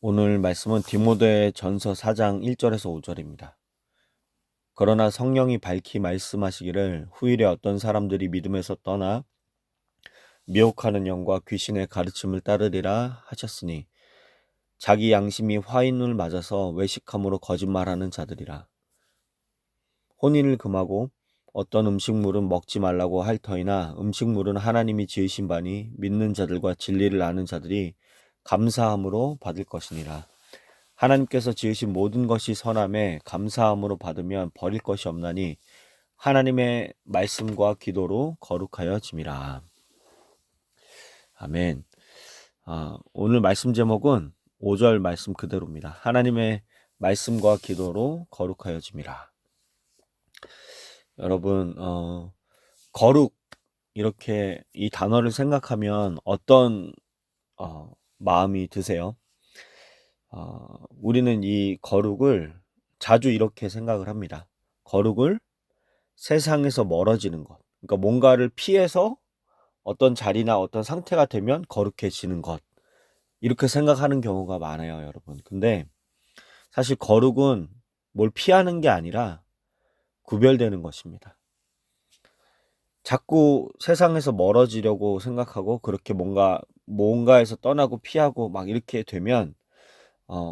오늘 말씀은 디모데 전서 4장 1절에서 5절입니다. 그러나 성령이 밝히 말씀하시기를 후일에 어떤 사람들이 믿음에서 떠나 미혹하는 영과 귀신의 가르침을 따르리라 하셨으니 자기 양심이 화인을 맞아서 외식함으로 거짓말하는 자들이라. 혼인을 금하고 어떤 음식물은 먹지 말라고 할 터이나 음식물은 하나님이 지으신 바니 믿는 자들과 진리를 아는 자들이 감사함으로 받을 것이니라. 하나님께서 지으신 모든 것이 선함에 감사함으로 받으면 버릴 것이 없나니 하나님의 말씀과 기도로 거룩하여짐이라. 아멘. 오늘 말씀 제목은 5절 말씀 그대로입니다. 하나님의 말씀과 기도로 거룩하여짐이라. 여러분, 거룩, 이렇게 이 단어를 생각하면 어떤 마음이 드세요? 우리는 이 거룩을 자주 이렇게 생각을 합니다. 거룩을 세상에서 멀어지는 것. 그러니까 뭔가를 피해서 어떤 자리나 어떤 상태가 되면 거룩해지는 것. 이렇게 생각하는 경우가 많아요, 여러분. 근데 사실 거룩은 뭘 피하는 게 아니라 구별되는 것입니다. 자꾸 세상에서 멀어지려고 생각하고 그렇게 뭔가에서 떠나고 피하고 막 이렇게 되면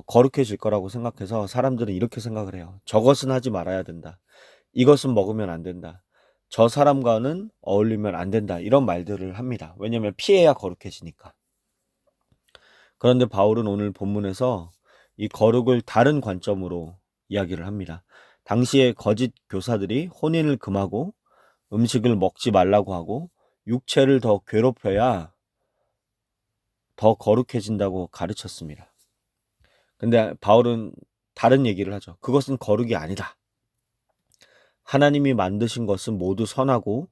거룩해질 거라고 생각해서 사람들은 이렇게 생각을 해요. 저것은 하지 말아야 된다. 이것은 먹으면 안 된다. 저 사람과는 어울리면 안 된다. 이런 말들을 합니다. 왜냐하면 피해야 거룩해지니까. 그런데 바울은 오늘 본문에서 이 거룩을 다른 관점으로 이야기를 합니다. 당시에 거짓 교사들이 혼인을 금하고 음식을 먹지 말라고 하고 육체를 더 괴롭혀야 더 거룩해진다고 가르쳤습니다. 근데 바울은 다른 얘기를 하죠. 그것은 거룩이 아니다. 하나님이 만드신 것은 모두 선하고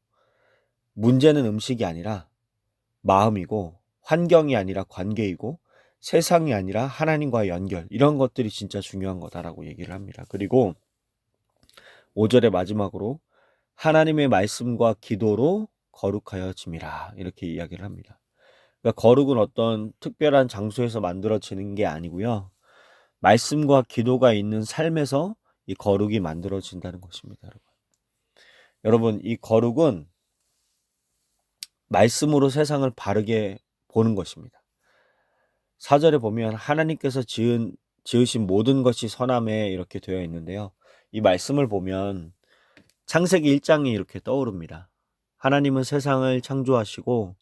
문제는 음식이 아니라 마음이고 환경이 아니라 관계이고 세상이 아니라 하나님과의 연결, 이런 것들이 진짜 중요한 거다라고 얘기를 합니다. 그리고 5절의 마지막으로 하나님의 말씀과 기도로 거룩하여짐이라 이렇게 이야기를 합니다. 그러니까 거룩은 어떤 특별한 장소에서 만들어지는 게 아니고요. 말씀과 기도가 있는 삶에서 이 거룩이 만들어진다는 것입니다. 여러분, 이 거룩은 말씀으로 세상을 바르게 보는 것입니다. 4절에 보면 하나님께서 지으신 모든 것이 선함에 이렇게 되어 있는데요. 이 말씀을 보면 창세기 1장이 이렇게 떠오릅니다. 하나님은 세상을 창조하시고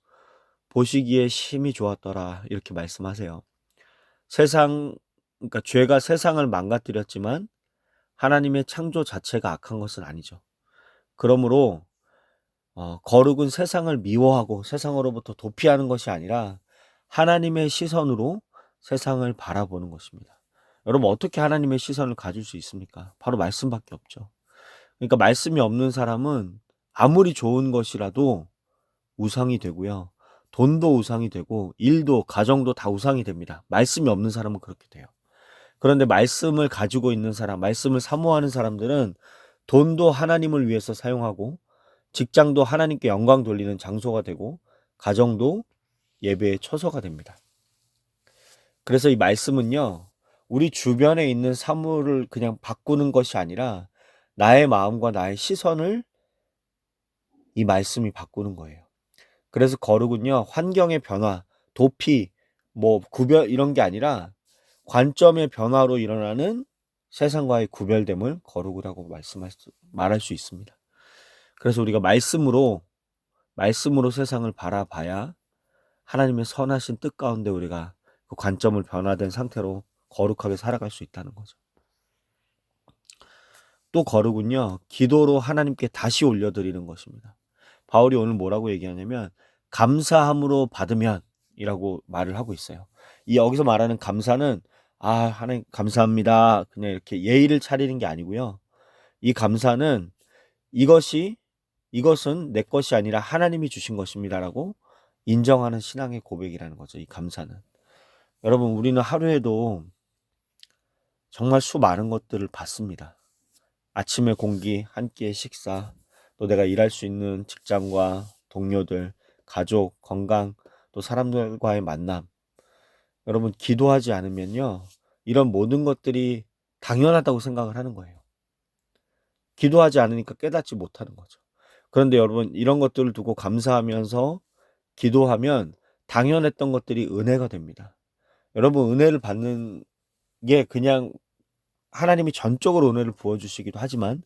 보시기에 심히 좋았더라 이렇게 말씀하세요. 그러니까 죄가 세상을 망가뜨렸지만 하나님의 창조 자체가 악한 것은 아니죠. 그러므로 거룩은 세상을 미워하고 세상으로부터 도피하는 것이 아니라 하나님의 시선으로 세상을 바라보는 것입니다. 여러분, 어떻게 하나님의 시선을 가질 수 있습니까? 바로 말씀밖에 없죠. 그러니까 말씀이 없는 사람은 아무리 좋은 것이라도 우상이 되고요. 돈도 우상이 되고 일도 가정도 다 우상이 됩니다. 말씀이 없는 사람은 그렇게 돼요. 그런데 말씀을 가지고 있는 사람, 말씀을 사모하는 사람들은 돈도 하나님을 위해서 사용하고 직장도 하나님께 영광 돌리는 장소가 되고 가정도 예배의 처소가 됩니다. 그래서 이 말씀은요, 우리 주변에 있는 사물을 그냥 바꾸는 것이 아니라 나의 마음과 나의 시선을 이 말씀이 바꾸는 거예요. 그래서 거룩은요, 환경의 변화, 도피, 구별 이런 게 아니라 관점의 변화로 일어나는 세상과의 구별됨을 거룩이라고 말할 수 있습니다. 그래서 우리가 말씀으로 세상을 바라봐야 하나님의 선하신 뜻 가운데 우리가 그 관점을 변화된 상태로 거룩하게 살아갈 수 있다는 거죠. 또 거룩은요, 기도로 하나님께 다시 올려드리는 것입니다. 바울이 오늘 뭐라고 얘기하냐면 감사함으로 받으면 이라고 말을 하고 있어요. 이 여기서 말하는 감사는 하나님 감사합니다, 그냥 이렇게 예의를 차리는 게 아니고요. 이 감사는 이것은 내 것이 아니라 하나님이 주신 것입니다라고 인정하는 신앙의 고백이라는 거죠. 이 감사는. 여러분, 우리는 하루에도 정말 수많은 것들을 받습니다. 아침의 공기, 한 끼의 식사, 또 내가 일할 수 있는 직장과 동료들, 가족, 건강, 또 사람들과의 만남, 여러분, 기도하지 않으면요, 이런 모든 것들이 당연하다고 생각을 하는 거예요. 기도하지 않으니까 깨닫지 못하는 거죠. 그런데 여러분, 이런 것들을 두고 감사하면서 기도하면 당연했던 것들이 은혜가 됩니다. 여러분, 은혜를 받는 게 그냥 하나님이 전적으로 은혜를 부어주시기도 하지만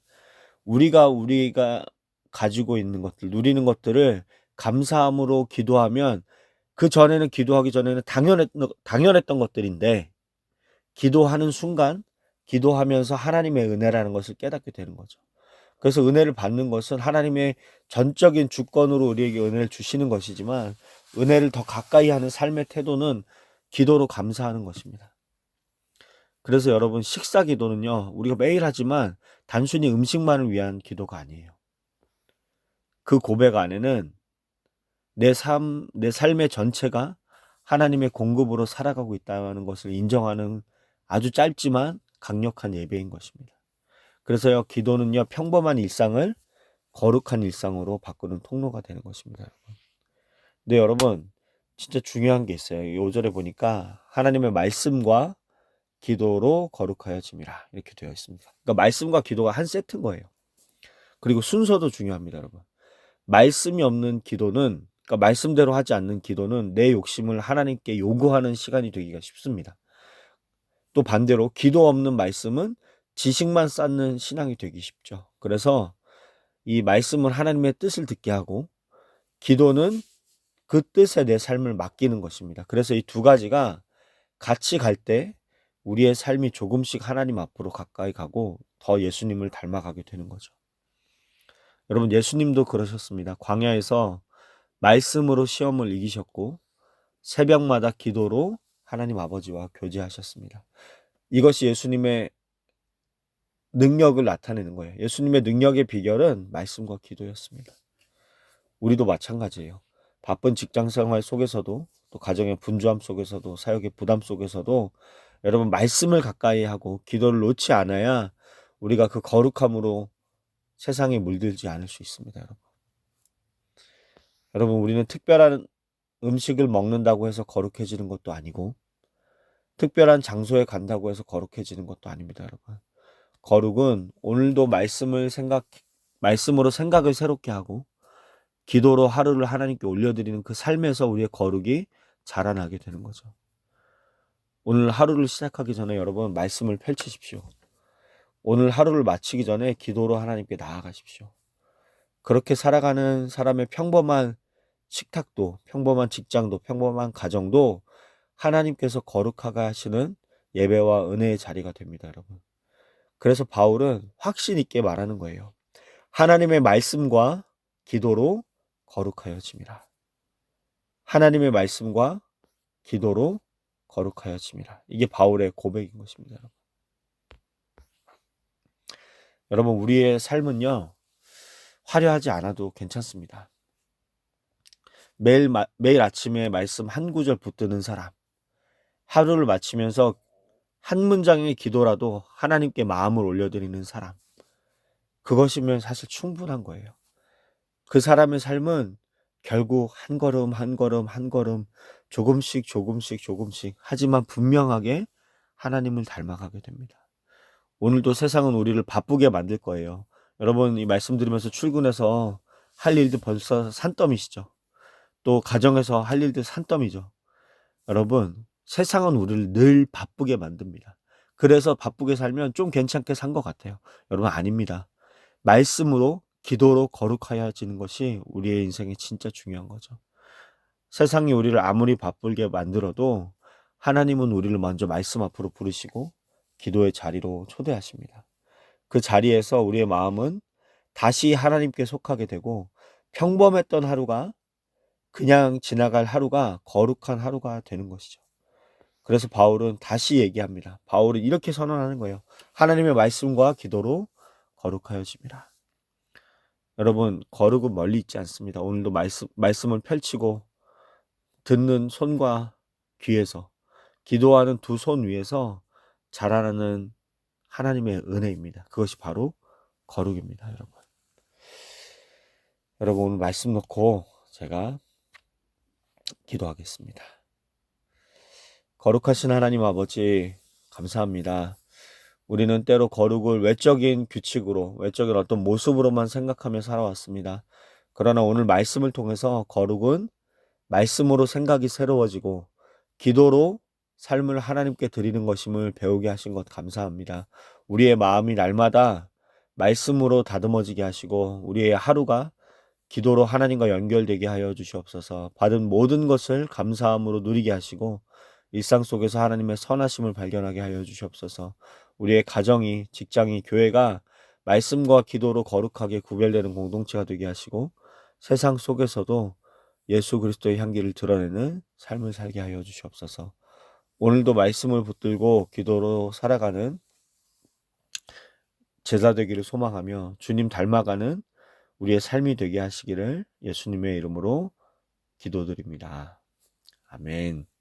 우리가 가지고 있는 것들, 누리는 것들을 감사함으로 기도하면 그 전에는 기도하기 전에는 당연했던 것들인데 기도하는 순간 기도하면서 하나님의 은혜라는 것을 깨닫게 되는 거죠. 그래서 은혜를 받는 것은 하나님의 전적인 주권으로 우리에게 은혜를 주시는 것이지만 은혜를 더 가까이 하는 삶의 태도는 기도로 감사하는 것입니다. 그래서 여러분, 식사 기도는요, 우리가 매일 하지만 단순히 음식만을 위한 기도가 아니에요. 그 고백 안에는 내 삶의 전체가 하나님의 공급으로 살아가고 있다는 것을 인정하는 아주 짧지만 강력한 예배인 것입니다. 그래서요, 기도는요, 평범한 일상을 거룩한 일상으로 바꾸는 통로가 되는 것입니다, 여러분. 근데 여러분, 진짜 중요한 게 있어요. 5절에 보니까 하나님의 말씀과 기도로 거룩하여짐이라 이렇게 되어 있습니다. 그러니까 말씀과 기도가 한 세트인 거예요. 그리고 순서도 중요합니다, 여러분. 말씀이 없는 기도는, 그러니까 말씀대로 하지 않는 기도는 내 욕심을 하나님께 요구하는 시간이 되기가 쉽습니다. 또 반대로 기도 없는 말씀은 지식만 쌓는 신앙이 되기 쉽죠. 그래서 이 말씀은 하나님의 뜻을 듣게 하고 기도는 그 뜻에 내 삶을 맡기는 것입니다. 그래서 이 두 가지가 같이 갈 때 우리의 삶이 조금씩 하나님 앞으로 가까이 가고 더 예수님을 닮아가게 되는 거죠. 여러분, 예수님도 그러셨습니다. 광야에서 말씀으로 시험을 이기셨고 새벽마다 기도로 하나님 아버지와 교제하셨습니다. 이것이 예수님의 능력을 나타내는 거예요. 예수님의 능력의 비결은 말씀과 기도였습니다. 우리도 마찬가지예요. 바쁜 직장 생활 속에서도 또 가정의 분주함 속에서도 사역의 부담 속에서도 여러분, 말씀을 가까이 하고 기도를 놓지 않아야 우리가 그 거룩함으로 세상에 물들지 않을 수 있습니다. 여러분, 우리는 특별한 음식을 먹는다고 해서 거룩해지는 것도 아니고 특별한 장소에 간다고 해서 거룩해지는 것도 아닙니다, 여러분. 거룩은 오늘도 말씀으로 생각을 새롭게 하고 기도로 하루를 하나님께 올려드리는 그 삶에서 우리의 거룩이 자라나게 되는 거죠. 오늘 하루를 시작하기 전에 여러분, 말씀을 펼치십시오. 오늘 하루를 마치기 전에 기도로 하나님께 나아가십시오. 그렇게 살아가는 사람의 평범한 식탁도, 평범한 직장도, 평범한 가정도 하나님께서 거룩하게 하시는 예배와 은혜의 자리가 됩니다, 여러분. 그래서 바울은 확신 있게 말하는 거예요. 하나님의 말씀과 기도로 거룩하여짐이라. 하나님의 말씀과 기도로 거룩하여짐이라. 이게 바울의 고백인 것입니다, 여러분. 여러분, 우리의 삶은요, 화려하지 않아도 괜찮습니다. 매일 아침에 말씀 한 구절 붙드는 사람, 하루를 마치면서 한 문장의 기도라도 하나님께 마음을 올려드리는 사람, 그것이면 사실 충분한 거예요. 그 사람의 삶은 결국 한 걸음 한 걸음 한 걸음 조금씩 하지만 분명하게 하나님을 닮아가게 됩니다. 오늘도 세상은 우리를 바쁘게 만들 거예요. 여러분, 이 말씀 들으면서 출근해서 할 일도 벌써 산더미시죠. 또 가정에서 할 일도 산더미죠. 여러분, 세상은 우리를 늘 바쁘게 만듭니다. 그래서 바쁘게 살면 좀 괜찮게 산 것 같아요. 여러분, 아닙니다. 말씀으로 기도로 거룩하여지는 것이 우리의 인생에 진짜 중요한 거죠. 세상이 우리를 아무리 바쁘게 만들어도 하나님은 우리를 먼저 말씀 앞으로 부르시고 기도의 자리로 초대하십니다. 그 자리에서 우리의 마음은 다시 하나님께 속하게 되고 평범했던 하루가, 그냥 지나갈 하루가 거룩한 하루가 되는 것이죠. 그래서 바울은 다시 얘기합니다. 바울은 이렇게 선언하는 거예요. 하나님의 말씀과 기도로 거룩하여짐이라. 여러분, 거룩은 멀리 있지 않습니다. 오늘도 말씀을 펼치고 듣는 손과 귀에서, 기도하는 두 손 위에서 자라나는 하나님의 은혜입니다. 그것이 바로 거룩입니다, 여러분. 여러분, 오늘 말씀 놓고 제가 기도하겠습니다. 거룩하신 하나님 아버지, 감사합니다. 우리는 때로 거룩을 외적인 규칙으로, 외적인 어떤 모습으로만 생각하며 살아왔습니다. 그러나 오늘 말씀을 통해서 거룩은 말씀으로 생각이 새로워지고 기도로 삶을 하나님께 드리는 것임을 배우게 하신 것 감사합니다. 우리의 마음이 날마다 말씀으로 다듬어지게 하시고 우리의 하루가 기도로 하나님과 연결되게 하여 주시옵소서. 받은 모든 것을 감사함으로 누리게 하시고 일상 속에서 하나님의 선하심을 발견하게 하여 주시옵소서. 우리의 가정이, 직장이, 교회가 말씀과 기도로 거룩하게 구별되는 공동체가 되게 하시고 세상 속에서도 예수 그리스도의 향기를 드러내는 삶을 살게 하여 주시옵소서. 오늘도 말씀을 붙들고 기도로 살아가는 제자 되기를 소망하며 주님 닮아가는 우리의 삶이 되게 하시기를 예수님의 이름으로 기도드립니다. 아멘.